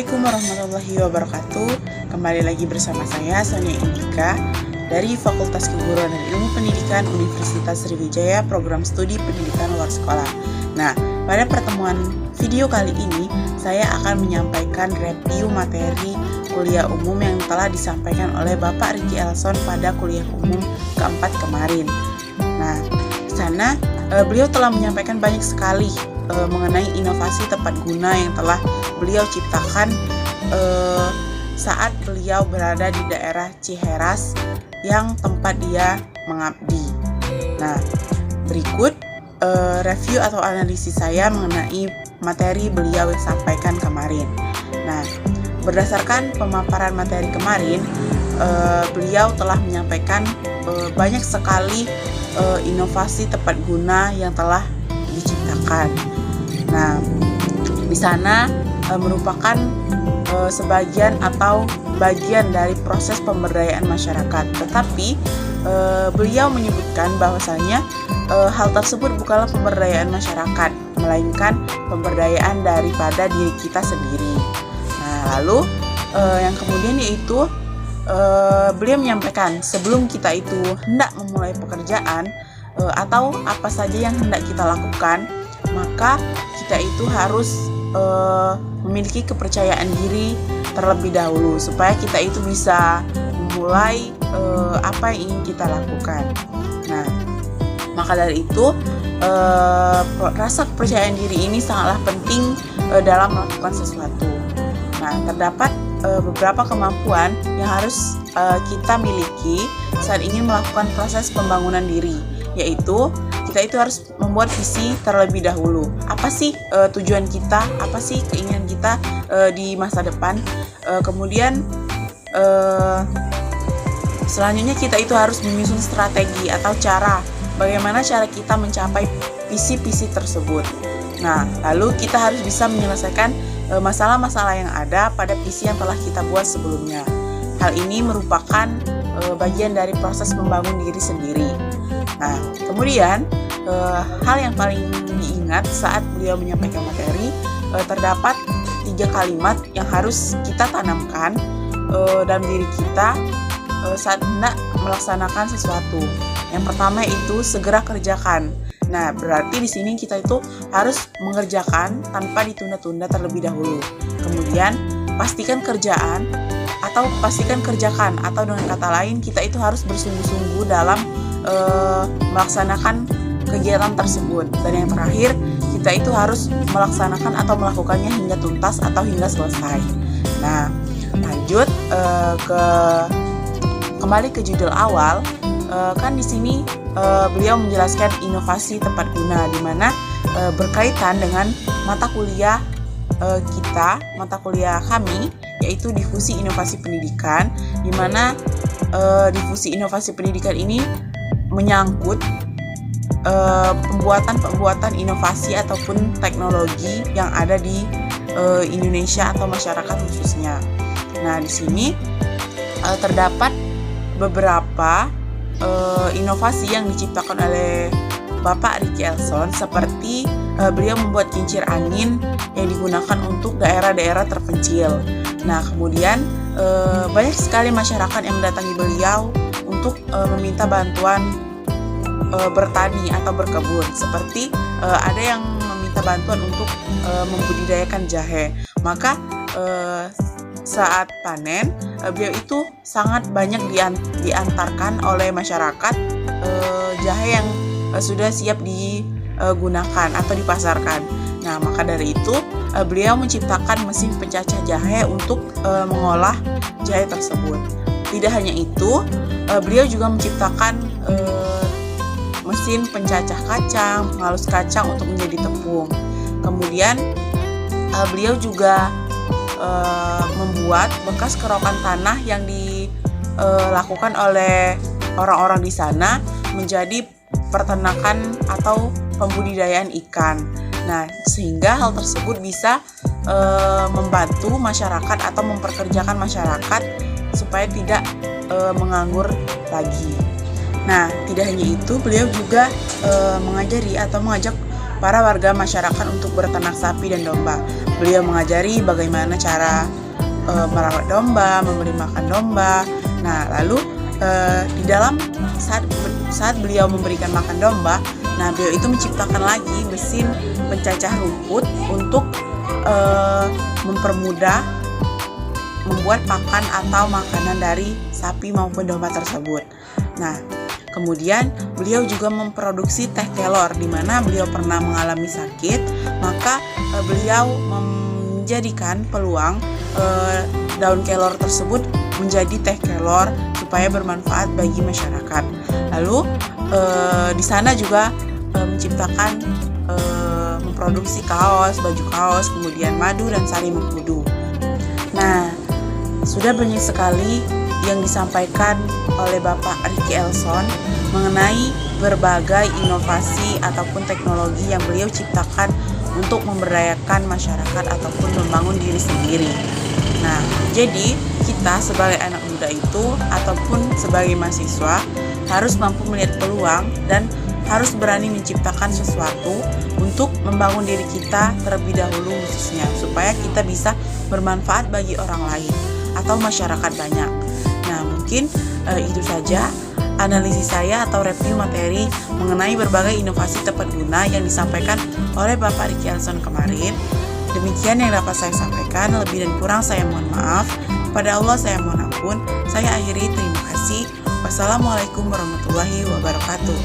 Assalamualaikum warahmatullahi wabarakatuh. Kembali lagi bersama saya Sonia Indika dari Fakultas Keguruan dan Ilmu Pendidikan Universitas Sriwijaya, Program Studi Pendidikan Luar Sekolah. Nah, pada pertemuan video kali ini saya akan menyampaikan review materi kuliah umum yang telah disampaikan oleh Bapak Ricky Elson pada kuliah umum keempat kemarin. Nah, di sana beliau telah menyampaikan banyak sekali mengenai inovasi tepat guna yang telah beliau ciptakan saat beliau berada di daerah Ciheras yang tempat dia mengabdi. Nah, berikut review atau analisis saya mengenai materi beliau yang sampaikan kemarin. Nah, berdasarkan pemaparan materi kemarin, beliau telah menyampaikan banyak sekali inovasi tepat guna yang telah diciptakan. Nah, di sana merupakan sebagian atau bagian dari proses pemberdayaan masyarakat. Tetapi beliau menyebutkan bahwasanya hal tersebut bukanlah pemberdayaan masyarakat, melainkan pemberdayaan daripada diri kita sendiri. Nah, lalu yang kemudian yaitu beliau menyampaikan sebelum kita itu hendak memulai pekerjaan atau apa saja yang hendak kita lakukan, maka kita itu harus memiliki kepercayaan diri terlebih dahulu supaya kita itu bisa memulai apa yang ingin kita lakukan. Nah, maka dari itu rasa kepercayaan diri ini sangatlah penting dalam melakukan sesuatu. Nah, terdapat beberapa kemampuan yang harus kita miliki saat ingin melakukan proses pembangunan diri, yaitu kita itu harus membuat visi terlebih dahulu. Apa sih tujuan kita? Apa sih keinginan kita di masa depan? Kemudian selanjutnya kita itu harus menyusun strategi atau bagaimana cara kita mencapai visi-visi tersebut. Nah, lalu kita harus bisa menyelesaikan masalah-masalah yang ada pada visi yang telah kita buat sebelumnya. Hal ini merupakan bagian dari proses membangun diri sendiri. Nah, kemudian hal yang paling diingat saat beliau menyampaikan materi, terdapat 3 kalimat yang harus kita tanamkan dalam diri kita saat hendak melaksanakan sesuatu. Yang pertama itu segera kerjakan. Nah, berarti di sini kita itu harus mengerjakan tanpa ditunda-tunda terlebih dahulu. Kemudian pastikan kerjakan, atau dengan kata lain kita itu harus bersungguh-sungguh dalam melaksanakan kegiatan tersebut. Dan yang terakhir, kita itu harus melaksanakan atau melakukannya hingga tuntas atau hingga selesai. Nah, lanjut kembali ke judul awal. Kan di sini beliau menjelaskan inovasi tepat guna, di mana berkaitan dengan mata kuliah mata kuliah kami, yaitu difusi inovasi pendidikan, di mana difusi inovasi pendidikan ini menyangkut pembuatan inovasi ataupun teknologi yang ada di Indonesia atau masyarakat khususnya. Nah, di sini terdapat beberapa inovasi yang diciptakan oleh Bapak Ricky Elson, seperti beliau membuat kincir angin yang digunakan untuk daerah-daerah terpencil. Nah, kemudian banyak sekali masyarakat yang mendatangi beliau untuk meminta bantuan bertani atau berkebun, seperti ada yang meminta bantuan untuk membudidayakan jahe. Maka saat panen, beliau itu sangat banyak diantarkan oleh masyarakat jahe yang sudah siap digunakan atau dipasarkan. Nah, maka dari itu beliau menciptakan mesin pencacah jahe untuk mengolah jahe tersebut. Tidak hanya itu, beliau juga menciptakan mesin pencacah kacang, penghalus kacang untuk menjadi tepung. Kemudian beliau juga membuat bekas kerokan tanah yang dilakukan oleh orang-orang di sana menjadi peternakan atau pembudidayaan ikan. Nah, sehingga hal tersebut bisa membantu masyarakat atau memperkerjakan masyarakat supaya tidak menganggur lagi. Nah, tidak hanya itu, beliau juga mengajari atau mengajak para warga masyarakat untuk berternak sapi dan domba. beliau mengajari bagaimana cara merawat domba, memberi makan domba. Nah, lalu di dalam saat beliau memberikan makan domba, nah beliau itu menciptakan lagi mesin pencacah rumput untuk mempermudah membuat pakan atau makanan dari sapi maupun domba tersebut. Nah, kemudian beliau juga memproduksi teh kelor, di mana beliau pernah mengalami sakit, maka beliau menjadikan peluang daun kelor tersebut menjadi teh kelor supaya bermanfaat bagi masyarakat. Lalu di sana juga menciptakan memproduksi kaos, baju kaos, kemudian madu dan sari mengkudu. Nah, sudah banyak sekali yang disampaikan oleh Bapak Ricky Elson mengenai berbagai inovasi ataupun teknologi yang beliau ciptakan untuk memberdayakan masyarakat ataupun membangun diri sendiri. Nah, jadi kita sebagai anak muda itu ataupun sebagai mahasiswa harus mampu melihat peluang dan harus berani menciptakan sesuatu untuk membangun diri kita terlebih dahulu khususnya, supaya kita bisa bermanfaat bagi orang lain atau masyarakat banyak. Nah, mungkin itu saja analisis saya atau review materi mengenai berbagai inovasi tepat guna yang disampaikan oleh Bapak Ricky Elson kemarin. Demikian yang dapat saya sampaikan, lebih dan kurang saya mohon maaf. Pada Allah saya mohon ampun. Saya akhiri, terima kasih. Wassalamualaikum warahmatullahi wabarakatuh.